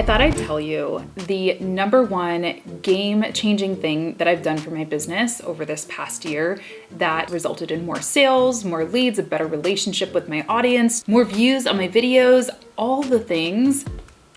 thought I'd tell you the number one game-changing thing that I've done for my business over this past year that resulted in more sales, more leads, a better relationship with my audience, more views on my videos, all the things.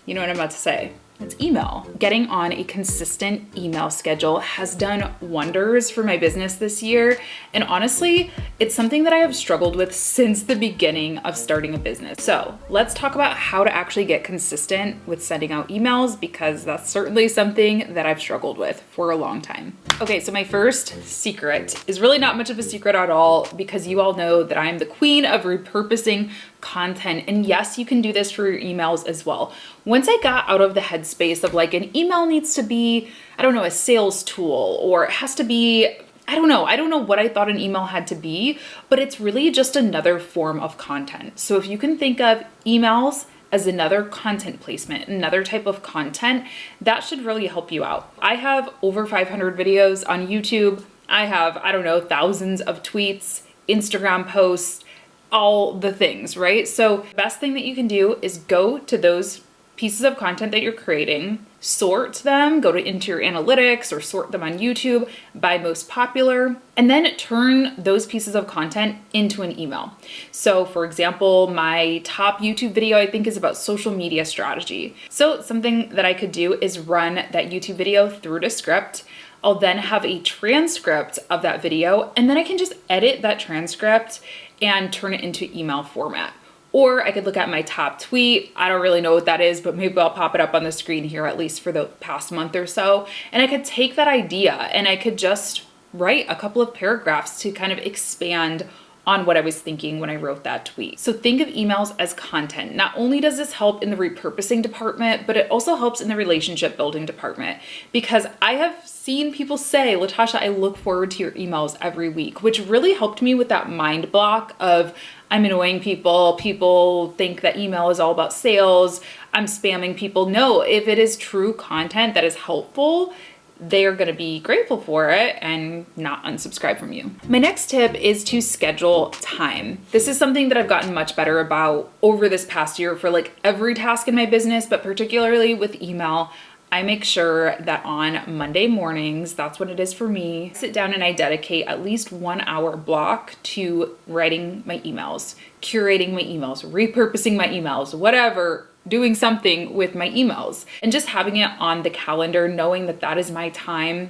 You know what I'm about to say. It's email. Getting on a consistent email schedule has done wonders for my business this year. And honestly, it's something that I have struggled with since the beginning of starting a business. So let's talk about how to actually get consistent with sending out emails, because that's certainly something that I've struggled with for a long time. Okay, so my first secret is really not much of a secret at all, because you all know that I'm the queen of repurposing content. And yes, you can do this for your emails as well. Once I got out of the headspace of like an email needs to be, I don't know, a sales tool, or it has to be, I don't know what I thought an email had to be, but it's really just another form of content. So if you can think of emails as another content placement, another type of content, that should really help you out. I have over 500 videos on YouTube. I have, I don't know, thousands of tweets, Instagram posts, all the things, right? So the best thing that you can do is go to those pieces of content that you're creating, sort them, go into your analytics or sort them on YouTube by most popular, and then turn those pieces of content into an email. So for example, my top YouTube video, I think, is about social media strategy. So something that I could do is run that YouTube video through to script. I'll then have a transcript of that video, and then I can just edit that transcript and turn it into email format. Or I could look at my top tweet. I don't really know what that is, but maybe I'll pop it up on the screen here, at least for the past month or so. And I could take that idea and I could just write a couple of paragraphs to kind of expand on what I was thinking when I wrote that tweet. So think of emails as content. Not only does this help in the repurposing department, but it also helps in the relationship building department, because I have seen people say, Latasha, I look forward to your emails every week, which really helped me with that mind block of I'm annoying people. People think that email is all about sales. I'm spamming people. No, if it is true content that is helpful, they are going to be grateful for it and not unsubscribe from you. My next tip is to schedule time. This is something that I've gotten much better about over this past year for like every task in my business, but particularly with email. I make sure that on Monday mornings, that's what it is for me, I sit down and I dedicate at least 1 hour block to writing my emails, curating my emails, repurposing my emails, whatever, doing something with my emails. And just having it on the calendar, knowing that that is my time,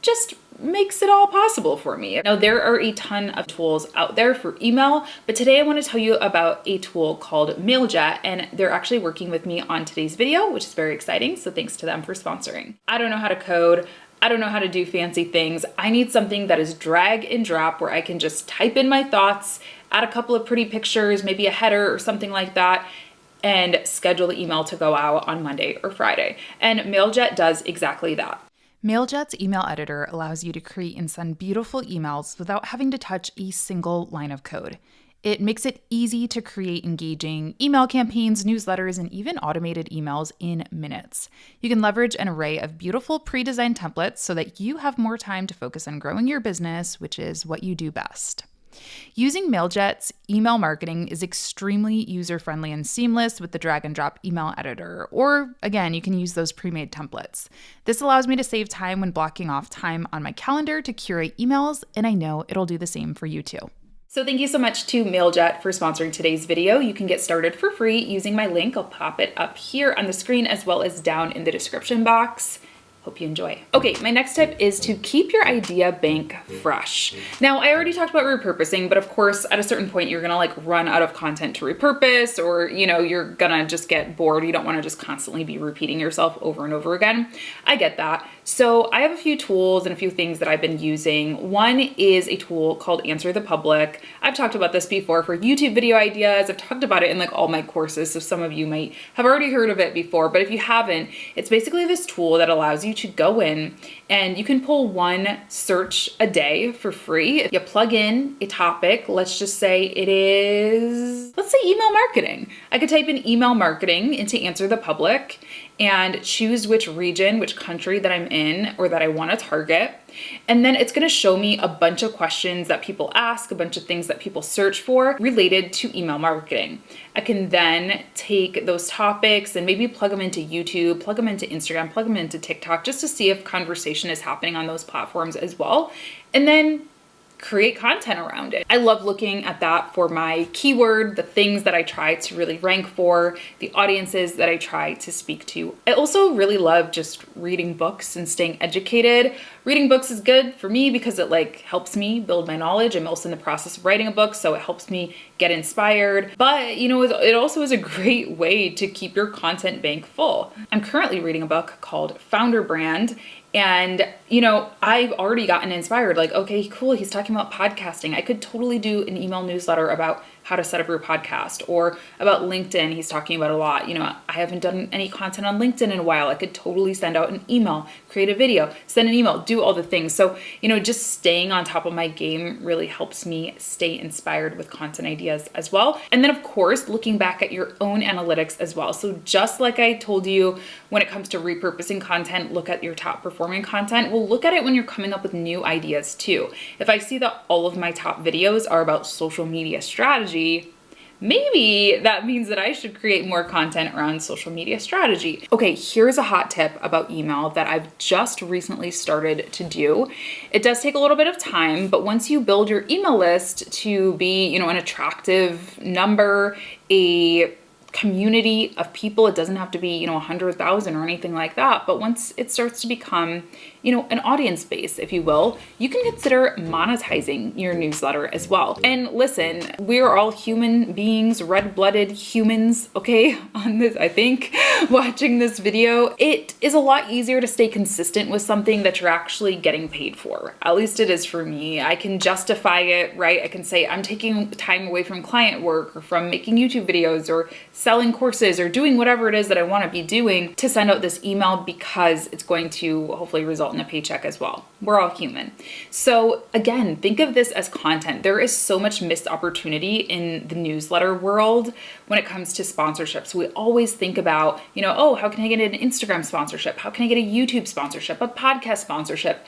just makes it all possible for me. Now, there are a ton of tools out there for email, but today I want to tell you about a tool called MailJet, and they're actually working with me on today's video, which is very exciting. So thanks to them for sponsoring. I don't know how to code. I don't know how to do fancy things. I need something that is drag and drop where I can just type in my thoughts, add a couple of pretty pictures, maybe a header or something like that, and schedule the email to go out on Monday or Friday. And MailJet does exactly that. MailJet's email editor allows you to create and send beautiful emails without having to touch a single line of code. It makes it easy to create engaging email campaigns, newsletters, and even automated emails in minutes. You can leverage an array of beautiful pre-designed templates so that you have more time to focus on growing your business, which is what you do best. Using MailJet's email marketing is extremely user-friendly and seamless with the drag and drop email editor, or again, you can use those pre-made templates. This allows me to save time when blocking off time on my calendar to curate emails, and I know it'll do the same for you too. So thank you so much to MailJet for sponsoring today's video. You can get started for free using my link. I'll pop it up here on the screen as well as down in the description box. Hope you enjoy. Okay, my next tip is to keep your idea bank fresh. Now, I already talked about repurposing, but of course, at a certain point, you're gonna like run out of content to repurpose, or you're gonna just get bored. You don't wanna just constantly be repeating yourself over and over again. I get that. So I have a few tools and a few things that I've been using. One is a tool called Answer the Public. I've talked about this before for YouTube video ideas. I've talked about it in like all my courses, so some of you might have already heard of it before, but if you haven't, it's basically this tool that allows you to go in and you can pull one search a day for free. You plug in a topic. Let's just say it is, let's say email marketing. I could type in email marketing into Answer the Public, and choose which region, which country that I'm in or that I want to target. And then it's going to show me a bunch of questions that people ask, a bunch of things that people search for related to email marketing. I can then take those topics and maybe plug them into YouTube, plug them into Instagram, plug them into TikTok, just to see if conversation is happening on those platforms as well. And then create content around it. I love looking at that for my keyword, the things that I try to really rank for, the audiences that I try to speak to. I also really love just reading books and staying educated. Reading books is good for me because it helps me build my knowledge. I'm also in the process of writing a book, so it helps me get inspired. But it also is a great way to keep your content bank full. I'm currently reading a book called Founder Brand. And, I've already gotten inspired. Okay, cool. He's talking about podcasting. I could totally do an email newsletter about how to set up your podcast, or about LinkedIn. He's talking about a lot. I haven't done any content on LinkedIn in a while. I could totally send out an email, create a video, send an email, do all the things. So, just staying on top of my game really helps me stay inspired with content ideas as well. And then of course, looking back at your own analytics as well. So just like I told you, when it comes to repurposing content, look at your top performing content. We'll look at it when you're coming up with new ideas too. If I see that all of my top videos are about social media strategy, maybe that means that I should create more content around social media strategy. Okay, here's a hot tip about email that I've just recently started to do. It does take a little bit of time, but once you build your email list to be, an attractive number, a community of people, it doesn't have to be, 100,000 or anything like that. But once it starts to become, an audience base, if you will, you can consider monetizing your newsletter as well. And listen, we are all human beings, red-blooded humans, okay, on this, I think, watching this video. It is a lot easier to stay consistent with something that you're actually getting paid for. At least it is for me. I can justify it, right? I can say I'm taking time away from client work or from making YouTube videos or selling courses or doing whatever it is that I want to be doing to send out this email because it's going to hopefully result in a paycheck as well. We're all human. So again, think of this as content. There is so much missed opportunity in the newsletter world when it comes to sponsorships. We always think about, how can I get an Instagram sponsorship? How can I get a YouTube sponsorship, a podcast sponsorship?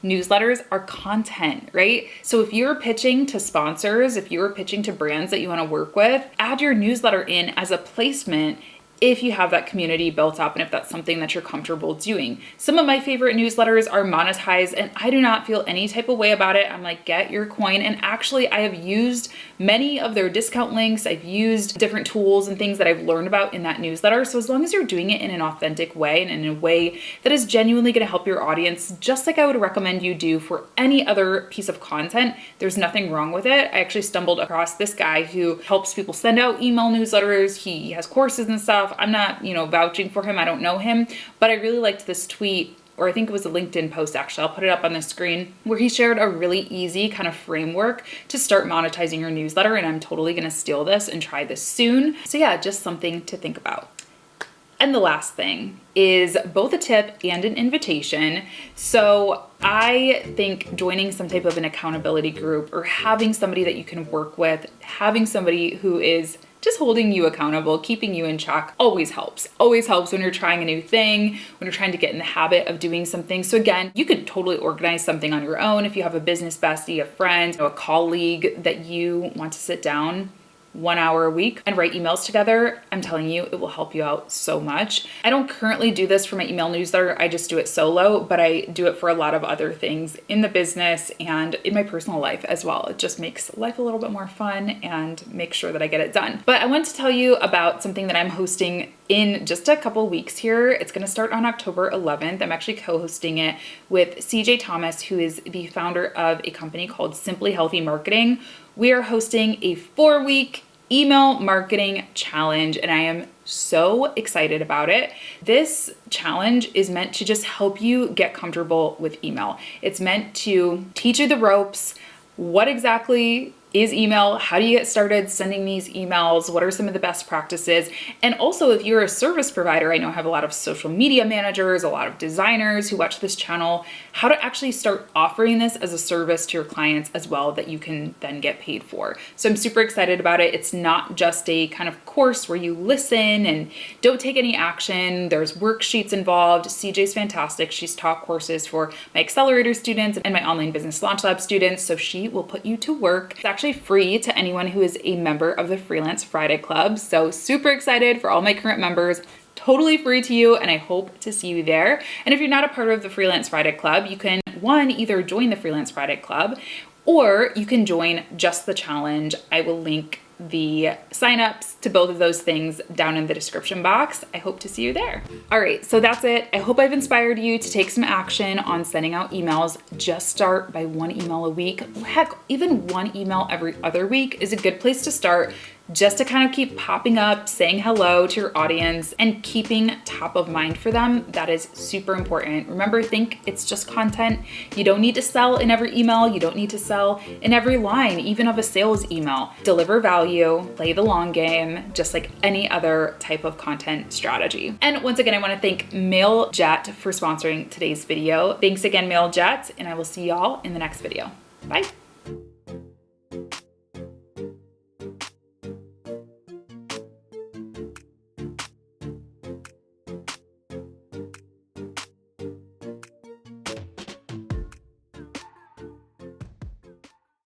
Newsletters are content, right? So if you're pitching to sponsors, if you're pitching to brands that you want to work with, add your newsletter in as a placement if you have that community built up and if that's something that you're comfortable doing. Some of my favorite newsletters are monetized and I do not feel any type of way about it. I'm like, get your coin. And actually I have used many of their discount links. I've used different tools and things that I've learned about in that newsletter. So as long as you're doing it in an authentic way and in a way that is genuinely going to help your audience, just like I would recommend you do for any other piece of content, there's nothing wrong with it. I actually stumbled across this guy who helps people send out email newsletters. He has courses and stuff. I'm not, vouching for him. I don't know him, but I really liked this tweet, or I think it was a LinkedIn post actually. I'll put it up on the screen, where he shared a really easy kind of framework to start monetizing your newsletter. And I'm totally going to steal this and try this soon. So yeah, just something to think about. And the last thing is both a tip and an invitation. So I think joining some type of an accountability group or having somebody that you can work with, having somebody who is just holding you accountable, keeping you in check, always helps. Always helps when you're trying a new thing, when you're trying to get in the habit of doing something. So again, you could totally organize something on your own if you have a business bestie, a friend, a colleague that you want to sit down 1 hour a week and write emails together. I'm telling you, it will help you out so much. I don't currently do this for my email newsletter. I just do it solo, but I do it for a lot of other things in the business and in my personal life as well. It just makes life a little bit more fun and makes sure that I get it done. But I want to tell you about something that I'm hosting in just a couple weeks here. It's going to start on October 11th. I'm actually co-hosting it with CJ Thomas, who is the founder of a company called Simply Healthy Marketing. We are hosting a 4-week email marketing challenge, and I am so excited about it. This challenge is meant to just help you get comfortable with email. It's meant to teach you the ropes, what exactly is email. How do you get started sending these emails? What are some of the best practices? And also, if you're a service provider, I know I have a lot of social media managers, a lot of designers who watch this channel, how to actually start offering this as a service to your clients as well that you can then get paid for. So I'm super excited about it. It's not just a kind of course where you listen and don't take any action. There's worksheets involved. CJ's fantastic. She's taught courses for my accelerator students and my online business launch lab students. So she will put you to work. It's actually free to anyone who is a member of the Freelance Friday Club. So super excited for all my current members. Totally free to you, and I hope to see you there. And if you're not a part of the Freelance Friday Club, you can either join the Freelance Friday Club, or you can join just the challenge. I will link the signups to both of those things down in the description box. I hope to see you there. All right, so that's it. I hope I've inspired you to take some action on sending out emails. Just start by 1 email a week. Heck, even 1 email every other week is a good place to start, just to kind of keep popping up, saying hello to your audience and keeping top of mind for them. That is super important. Remember, think it's just content. You don't need to sell in every email. You don't need to sell in every line, even of a sales email. Deliver value, play the long game, just like any other type of content strategy. And once again, I want to thank MailJet for sponsoring today's video. Thanks again, MailJet, and I will see y'all in the next video. Bye.